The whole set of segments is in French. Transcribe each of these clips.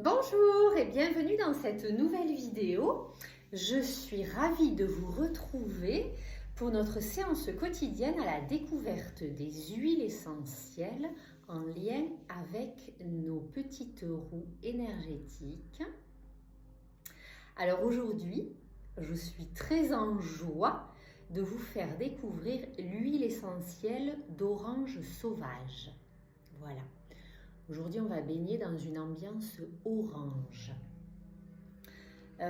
Bonjour et bienvenue dans cette nouvelle vidéo. Je suis ravie de vous retrouver pour notre séance quotidienne à la découverte des huiles essentielles en lien avec nos petites roues énergétiques. Alors aujourd'hui, je suis très en joie de vous faire découvrir l'huile essentielle d'orange sauvage. Voilà. Aujourd'hui, on va baigner dans une ambiance orange.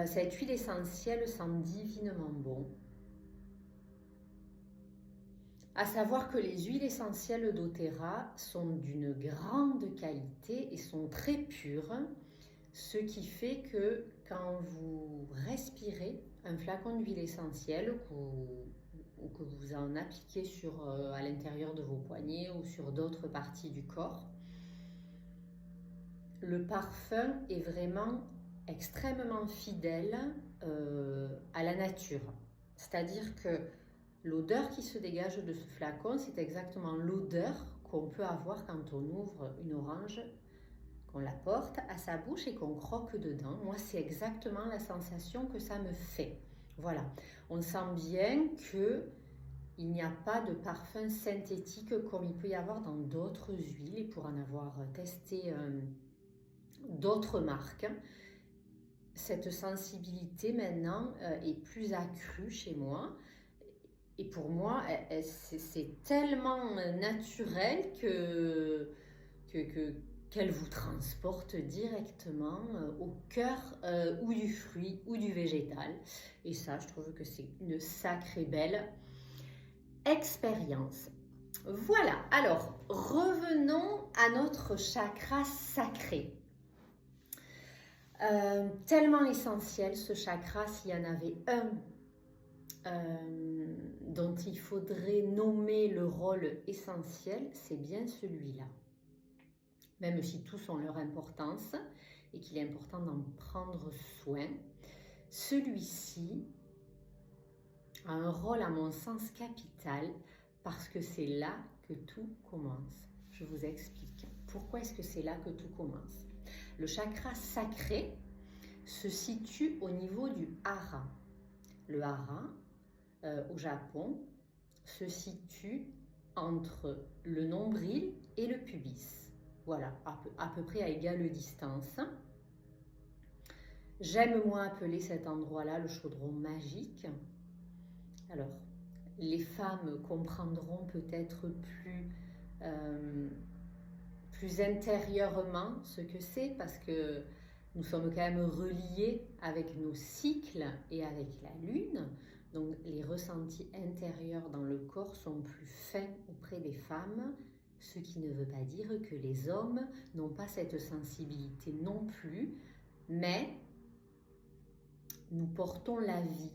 Cette huile essentielle sent divinement bon. À savoir que les huiles essentielles d'Oterra sont d'une grande qualité et sont très pures, ce qui fait que quand vous respirez un flacon d'huile essentielle ou que vous en appliquez à l'intérieur de vos poignets ou sur d'autres parties du corps, le parfum est vraiment extrêmement fidèle à la nature. C'est-à-dire que l'odeur qui se dégage de ce flacon, c'est exactement l'odeur qu'on peut avoir quand on ouvre une orange, qu'on la porte à sa bouche et qu'on croque dedans. Moi, c'est exactement la sensation que ça me fait. Voilà, on sent bien qu'il n'y a pas de parfum synthétique comme il peut y avoir dans d'autres huiles. Et pour en avoir testé d'autres marques, cette sensibilité maintenant est plus accrue chez moi. Et pour moi, c'est tellement naturel qu'elle vous transporte directement au cœur ou du fruit ou du végétal. Et ça, je trouve que c'est une sacrée belle expérience. Voilà, alors revenons à notre chakra sacré. Tellement essentiel ce chakra, s'il y en avait un dont il faudrait nommer le rôle essentiel, c'est bien celui-là. Même si tous ont leur importance et qu'il est important d'en prendre soin, celui-ci a un rôle à mon sens capital parce que c'est là que tout commence. Je vous explique. Pourquoi est-ce que c'est là que tout commence? Le chakra sacré se situe au niveau du hara. Le hara, au Japon, se situe entre le nombril et le pubis. Voilà, à peu près à égale distance. J'aime moi appeler cet endroit-là le chaudron magique. Alors, les femmes comprendront peut-être plus intérieurement ce que c'est parce que nous sommes quand même reliés avec nos cycles et avec la lune. Donc les ressentis intérieurs dans le corps sont plus fins auprès des femmes, ce qui ne veut pas dire que les hommes n'ont pas cette sensibilité non plus, mais nous portons la vie.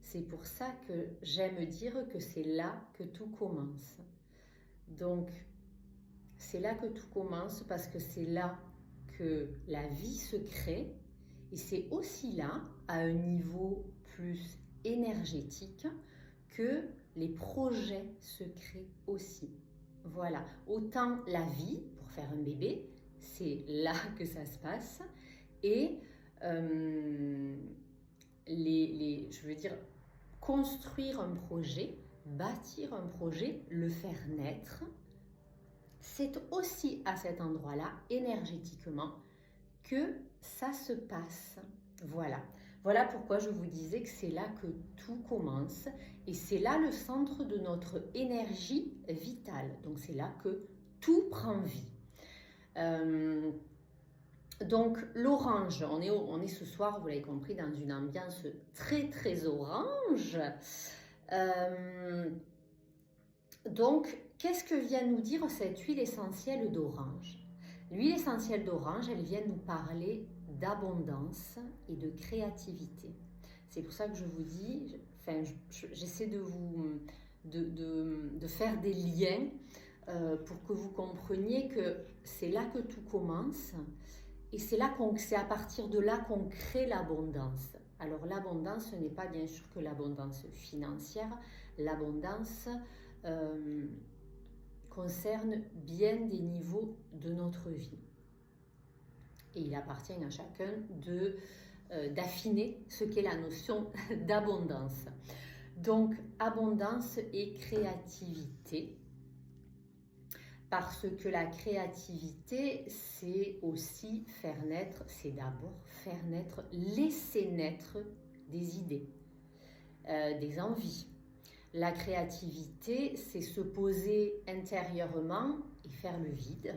C'est pour ça que j'aime dire que c'est là que tout commence. Donc, c'est là que tout commence parce que c'est là que la vie se crée et c'est aussi là, à un niveau plus énergétique, que les projets se créent aussi. Voilà, autant la vie, pour faire un bébé, c'est là que ça se passe et je veux dire, construire un projet, bâtir un projet, le faire naître, c'est aussi à cet endroit-là, énergétiquement, que ça se passe. Voilà. Voilà pourquoi je vous disais que c'est là que tout commence et c'est là le centre de notre énergie vitale. Donc c'est là que tout prend vie. Donc l'orange, on est ce soir, vous l'avez compris, dans une ambiance très très orange. Donc qu'est-ce que vient nous dire cette huile essentielle d'orange? L'huile essentielle d'orange, elle vient nous parler d'abondance et de créativité. C'est pour ça que je vous dis, j'essaie de faire des liens pour que vous compreniez que c'est là que tout commence et c'est à partir de là qu'on crée l'abondance. Alors l'abondance, ce n'est pas bien sûr que l'abondance financière, l'abondance concerne bien des niveaux de notre vie. Et il appartient à chacun d'affiner ce qu'est la notion d'abondance. Donc, abondance et créativité. Parce que la créativité, c'est aussi faire naître, c'est d'abord faire naître, laisser naître des idées, des envies. La créativité, c'est se poser intérieurement et faire le vide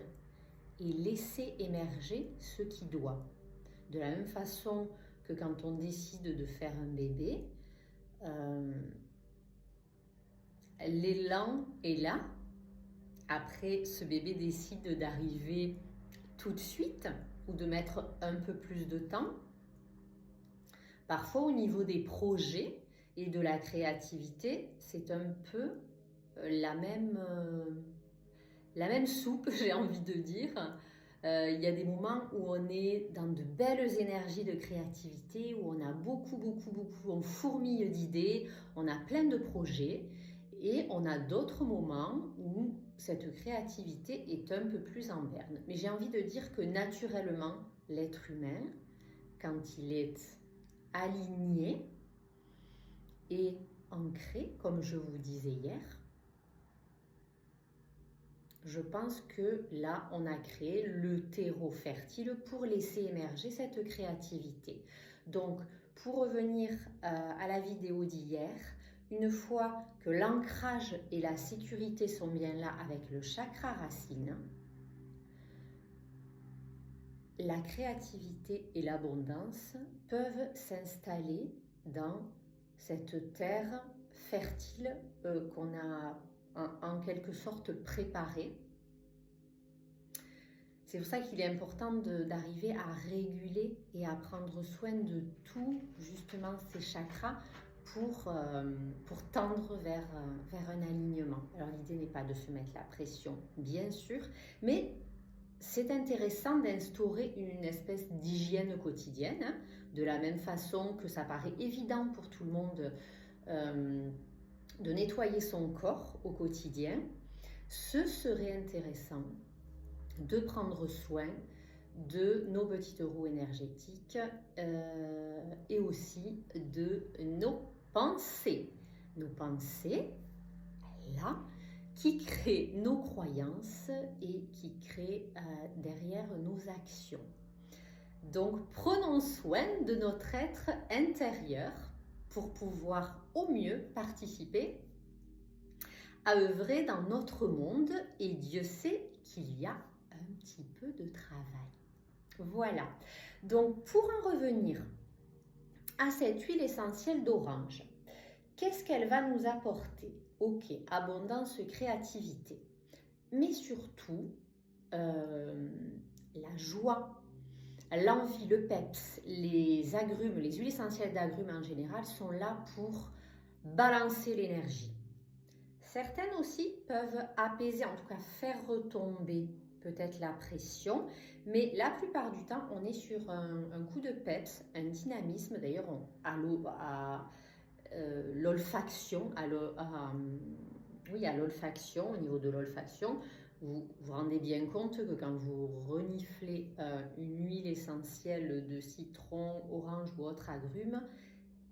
et laisser émerger ce qui doit. De la même façon que quand on décide de faire un bébé, l'élan est là. Après, ce bébé décide d'arriver tout de suite ou de mettre un peu plus de temps. Parfois, au niveau des projets et de la créativité, c'est un peu la même soupe, j'ai envie de dire. Il y a des moments où on est dans de belles énergies de créativité, où on a beaucoup, on fourmille d'idées, on a plein de projets. Et on a d'autres moments où cette créativité est un peu plus en berne. Mais j'ai envie de dire que naturellement, l'être humain, quand il est aligné et ancré, comme je vous disais hier, je pense que là, on a créé le terreau fertile pour laisser émerger cette créativité. Donc, pour revenir à la vidéo d'hier, une fois que l'ancrage et la sécurité sont bien là avec le chakra racine, la créativité et l'abondance peuvent s'installer dans cette terre fertile qu'on a en quelque sorte préparée. C'est pour ça qu'il est important d'arriver à réguler et à prendre soin de tout, justement, ces chakras pour tendre vers un alignement. Alors l'idée n'est pas de se mettre la pression, bien sûr, mais c'est intéressant d'instaurer une espèce d'hygiène quotidienne, hein, de la même façon que ça paraît évident pour tout le monde de nettoyer son corps au quotidien. Ce serait intéressant de prendre soin de nos petites roues énergétiques et aussi de nos pensées. Nos pensées, là, qui créent nos croyances et qui créent derrière nos actions. Donc, prenons soin de notre être intérieur pour pouvoir au mieux participer à œuvrer dans notre monde, et Dieu sait qu'il y a un petit peu de travail. Voilà. Donc, pour en revenir à cette huile essentielle d'orange, qu'est-ce qu'elle va nous apporter? Ok, abondance, créativité, mais surtout la joie, l'envie, le peps, les agrumes, les huiles essentielles d'agrumes en général sont là pour balancer l'énergie. Certaines aussi peuvent apaiser, en tout cas faire retomber peut-être la pression, mais la plupart du temps, on est sur un coup de peps, un dynamisme. D'ailleurs, à l'olfaction, à l'olfaction, au niveau de l'olfaction, vous vous rendez bien compte que quand vous reniflez une huile essentielle de citron, orange ou autre agrume,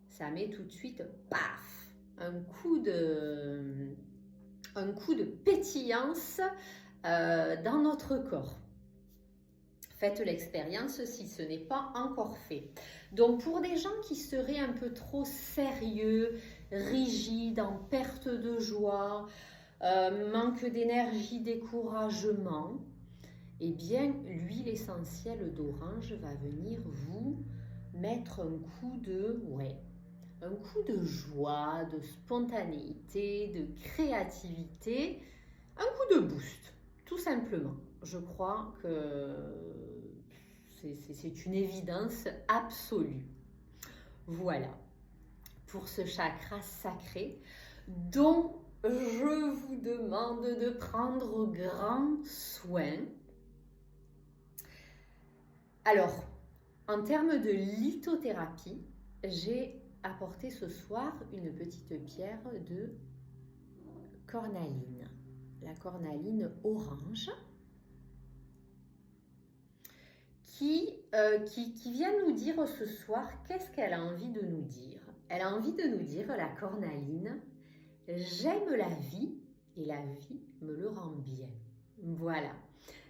ça met tout de suite, paf, un coup de pétillance dans notre corps. Faites l'expérience si ce n'est pas encore fait. Donc pour des gens qui seraient un peu trop sérieux, rigides, en perte de joie, manque d'énergie, découragement, eh bien l'huile essentielle d'orange va venir vous mettre un coup de joie, de spontanéité, de créativité, un coup de boost, tout simplement. Je crois que c'est une évidence absolue. Voilà, pour ce chakra sacré dont je vous demande de prendre grand soin. Alors, en termes de lithothérapie, j'ai apporté ce soir une petite pierre de cornaline, la cornaline orange, qui vient nous dire ce soir qu'est-ce qu'elle a envie de nous dire. Elle a envie de nous dire, la cornaline, j'aime la vie et la vie me le rend bien. Voilà,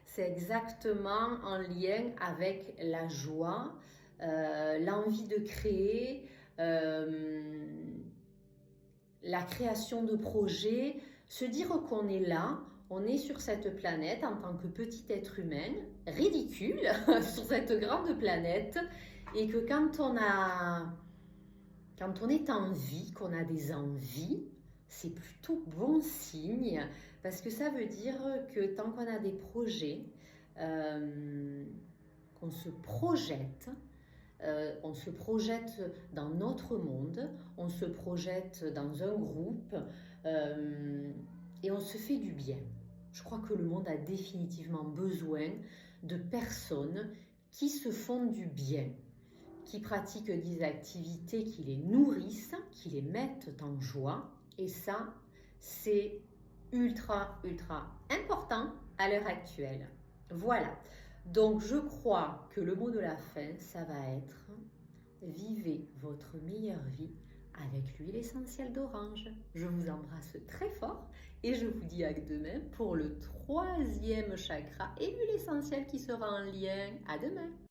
c'est exactement en lien avec la joie, l'envie de créer, la création de projets, se dire qu'on est là, on est sur cette planète en tant que petit être humain, ridicule, sur cette grande planète, et que quand on est en vie, qu'on a des envies, c'est plutôt bon signe, parce que ça veut dire que tant qu'on a des projets, qu'on se projette, on se projette dans notre monde, on se projette dans un groupe et on se fait du bien. Je crois que le monde a définitivement besoin de personnes qui se font du bien, qui pratiquent des activités qui les nourrissent, qui les mettent en joie. Et ça, c'est ultra, ultra important à l'heure actuelle. Voilà. Donc, je crois que le mot de la fin, ça va être « Vivez votre meilleure vie avec l'huile essentielle d'orange ». Je vous embrasse très fort et je vous dis à demain pour le 3e chakra et l'huile essentielle qui sera en lien. À demain.